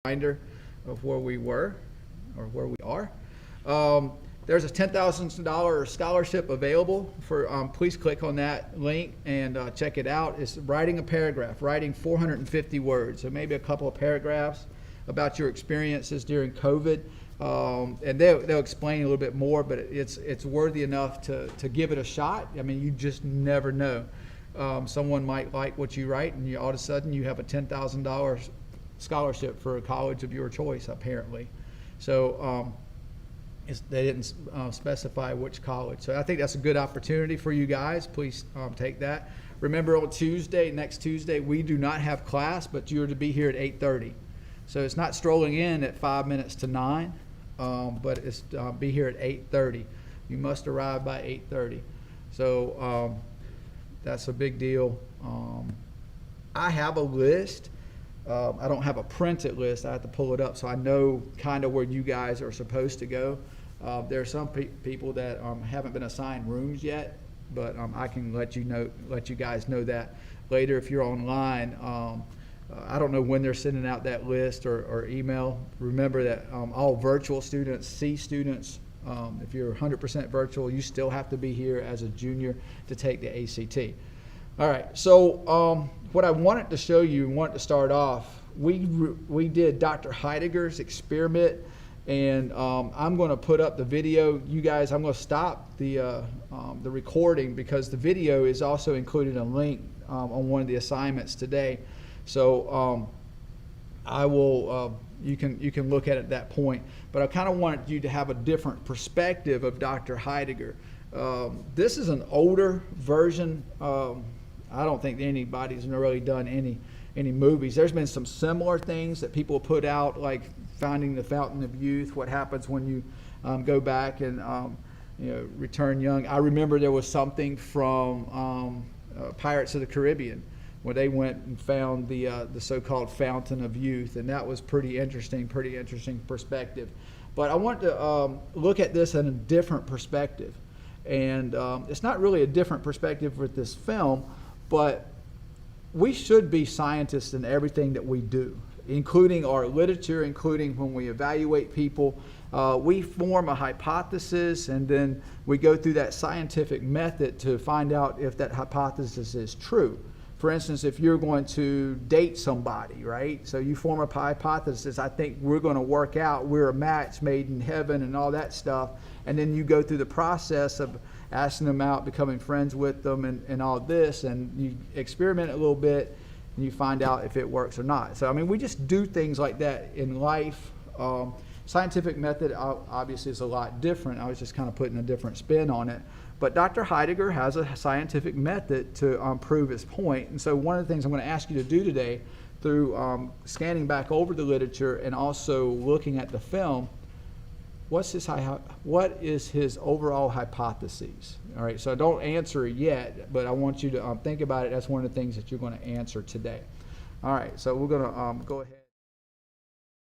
Reminder of where we were or where we are. There's a $10,000 scholarship available for, please click on that link and check it out. It's writing a paragraph, writing 450 words, so maybe a couple of paragraphs about your experiences during COVID. And they'll explain a little bit more, but it's worthy enough to give it a shot. I mean, you just never know. Someone might like what you write, and all of a sudden you have a $10,000 scholarship for a college of your choice, apparently. So they didn't specify which college. So I think that's a good opportunity for you guys. Please take that. Remember, on Tuesday, next Tuesday, we do not have class, but you're to be here at 8:30. So it's not strolling in at 5 minutes to 9, but it's be here at 8:30. You must arrive by 8:30. So that's a big deal. I have a list. I don't have a printed list. I have to pull it up so I know kind of where you guys are supposed to go. There are some people that haven't been assigned rooms yet, but I can let you guys know that later if you're online. I don't know when they're sending out that list or email. Remember that all virtual students, C students, if you're 100% virtual, you still have to be here as a junior to take the ACT. All right, so what I wanted to show you and wanted to start off, we did Dr. Heidegger's experiment, and I'm going to put up the video. You guys, I'm going to stop the recording because the video is also included a link on one of the assignments today. So I will, you can look at it at that point, but I kind of wanted you to have a different perspective of Dr. Heidegger. This is an older version. I don't think anybody's really done any movies. There's been some similar things that people put out, like Finding the Fountain of Youth, what happens when you go back and return young. I remember there was something from Pirates of the Caribbean, where they went and found the so-called Fountain of Youth, and that was pretty interesting perspective. But I want to look at this in a different perspective, and it's not really a different perspective with this film, but we should be scientists in everything that we do, including our literature, including when we evaluate people. We form a hypothesis, and then we go through that scientific method to find out if that hypothesis is true. For instance, if you're going to date somebody, right? So you form a hypothesis, I think we're going to work out, we're a match made in heaven and all that stuff. And then you go through the process of asking them out, becoming friends with them and all this, and you experiment a little bit and you find out if it works or not. So, I mean, we just do things like that in life. Scientific method obviously is a lot different. I was just kind of putting a different spin on it. But Dr. Heidegger has a scientific method to prove his point. And so one of the things I'm going to ask you to do today, through scanning back over the literature and also looking at the film, what is his overall hypotheses? All right, so don't answer it yet, but I want you to think about it. That's one of the things that you're going to answer today. All right, so we're going to go ahead.